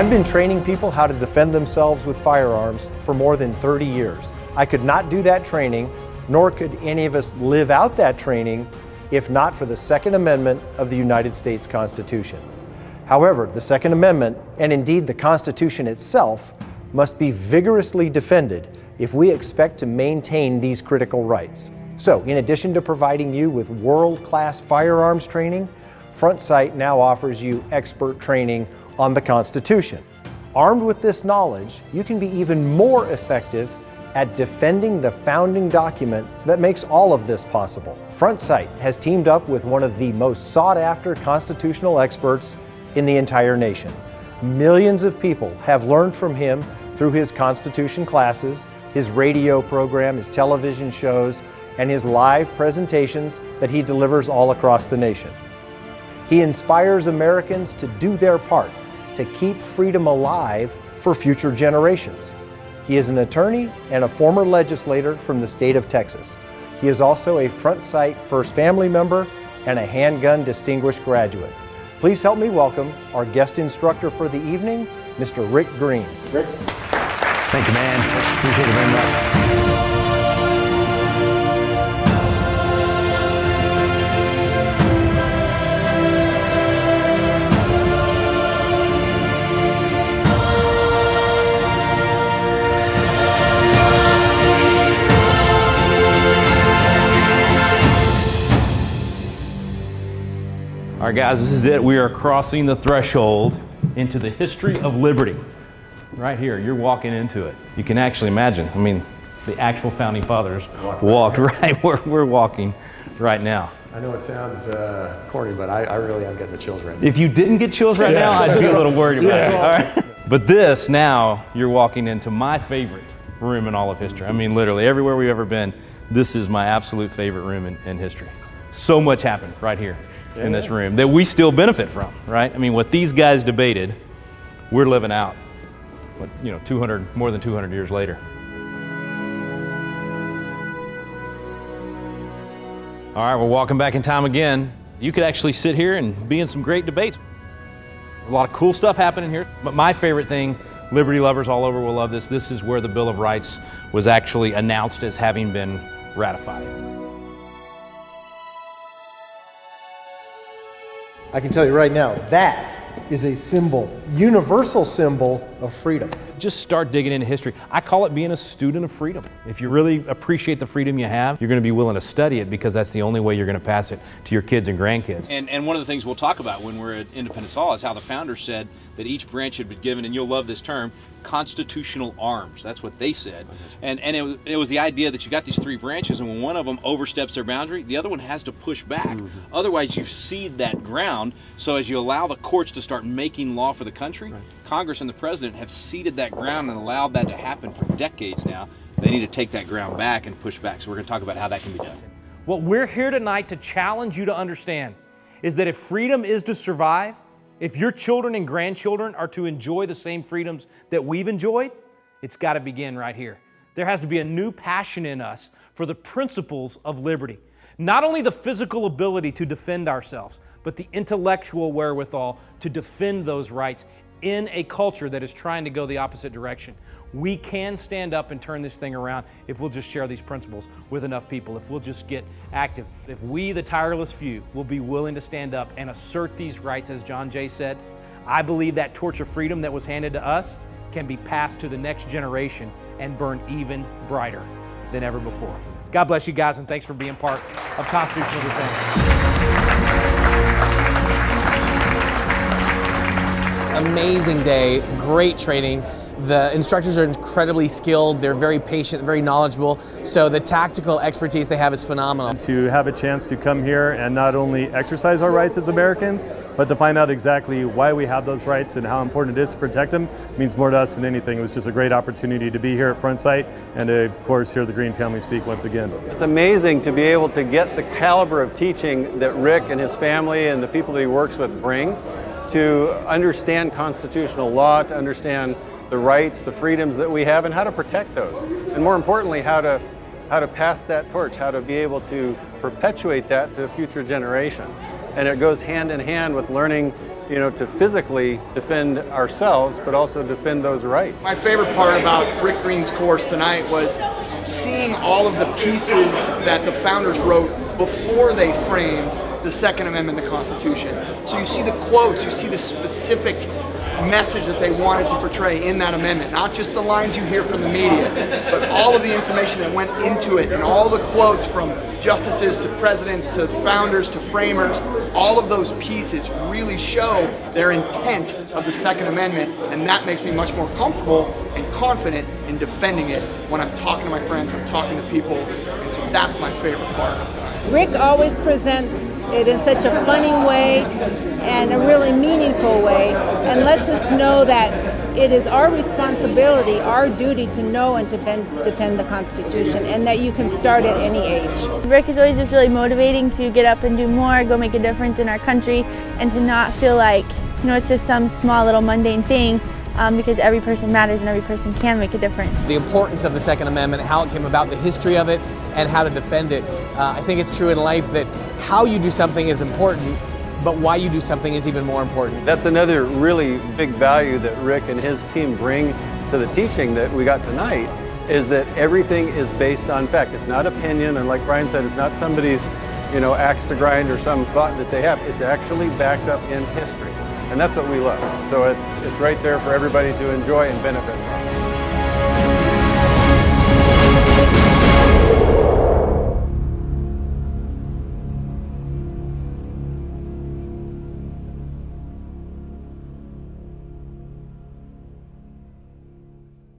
I've been training people how to defend themselves with firearms for more than 30 years. I could not do that training, nor could any of us live out that training if not for the Second Amendment of the United States Constitution. However, the Second Amendment, and indeed the Constitution itself, must be vigorously defended if we expect to maintain these critical rights. So, in addition to providing you with world-class firearms training, Front Sight now offers you expert training on the Constitution. Armed with this knowledge, you can be even more effective at defending the founding document that makes all of this possible. Front Sight has teamed up with one of the most sought-after constitutional experts in the entire nation. Millions of people have learned from him through his Constitution classes, his radio program, his television shows, and his live presentations that he delivers all across the nation. He inspires Americans to do their part to keep freedom alive for future generations. He is an attorney and a former legislator from the state of Texas. He is also a Front Sight First Family member and a handgun distinguished graduate. Please help me welcome our guest instructor for the evening, Mr. Rick Green. Rick. Thank you, man. Appreciate it very much. All right, guys, this is it. We are crossing the threshold into the history of liberty. Right here, you're walking into it. You can actually imagine, I mean, the actual founding fathers walked right where we're walking right now. I know it sounds corny, but I really am getting the chills right now. If you didn't get chills right now, I'd be a little worried about it. All right? But this, now, you're walking into my favorite room in all of history. I mean, literally, everywhere we've ever been, this is my absolute favorite room in history. So much happened right here in this room that we still benefit from, right? I mean, what these guys debated, we're living out, more than 200 years later. All right, we're walking back in time again. You could actually sit here and be in some great debates. A lot of cool stuff happening here, but my favorite thing, liberty lovers all over will love this, this is where the Bill of Rights was actually announced as having been ratified. I can tell you right now, that is a symbol, universal symbol of freedom. Just start digging into history. I call it being a student of freedom. If you really appreciate the freedom you have, you're going to be willing to study it because that's the only way you're going to pass it to your kids and grandkids. And one of the things we'll talk about when we're at Independence Hall is how the founders said that each branch had been given, and you'll love this term, constitutional arms. That's what they said. And it was the idea that you got these three branches, and when one of them oversteps their boundary, the other one has to push back. Otherwise, you cede that ground. So as you allow the courts to start making law for the country, Congress and the President have ceded that ground and allowed that to happen for decades now. They need to take that ground back and push back. So we're going to talk about how that can be done. What we're here tonight to challenge you to understand is that if freedom is to survive, if your children and grandchildren are to enjoy the same freedoms that we've enjoyed, it's got to begin right here. There has to be a new passion in us for the principles of liberty. Not only the physical ability to defend ourselves, but the intellectual wherewithal to defend those rights in a culture that is trying to go the opposite direction. We can stand up and turn this thing around if we'll just share these principles with enough people, if we'll just get active. If we, the tireless few, will be willing to stand up and assert these rights, as John Jay said, I believe that torch of freedom that was handed to us can be passed to the next generation and burn even brighter than ever before. God bless you guys, and thanks for being part of Constitutional Defense. Amazing day, great training. The instructors are incredibly skilled, they're very patient, very knowledgeable, so the tactical expertise they have is phenomenal. To have a chance to come here and not only exercise our rights as Americans, but to find out exactly why we have those rights and how important it is to protect them means more to us than anything. It was just a great opportunity to be here at Front Sight and to, of course, hear the Green family speak once again. It's amazing to be able to get the caliber of teaching that Rick and his family and the people that he works with bring to understand constitutional law, to understand the rights, the freedoms that we have, and how to protect those. And more importantly, how to pass that torch, how to be able to perpetuate that to future generations. And it goes hand in hand with learning, to physically defend ourselves, but also defend those rights. My favorite part about Rick Green's course tonight was seeing all of the pieces that the founders wrote before they framed the Second Amendment of the Constitution. So you see the quotes, you see the specific message that they wanted to portray in that amendment, not just the lines you hear from the media, but all of the information that went into it, and all the quotes from justices to presidents to founders to framers. All of those pieces really show their intent of the Second Amendment, and that makes me much more comfortable and confident in defending it when I'm talking to my friends, I'm talking to people, and so that's my favorite part of tonight. Rick always presents it in such a funny way and a really meaningful way, and lets us know that it is our responsibility, our duty to know and defend the Constitution, and that you can start at any age. Rick is always just really motivating to get up and do more, go make a difference in our country, and to not feel like, it's just some small little mundane thing, because every person matters and every person can make a difference. The importance of the Second Amendment, how it came about, the history of it, and how to defend it. I think it's true in life that how you do something is important, but why you do something is even more important. That's another really big value that Rick and his team bring to the teaching that we got tonight, is that everything is based on fact. It's not opinion, and like Brian said, it's not somebody's axe to grind or some thought that they have. It's actually backed up in history, and that's what we love. So it's right there for everybody to enjoy and benefit from.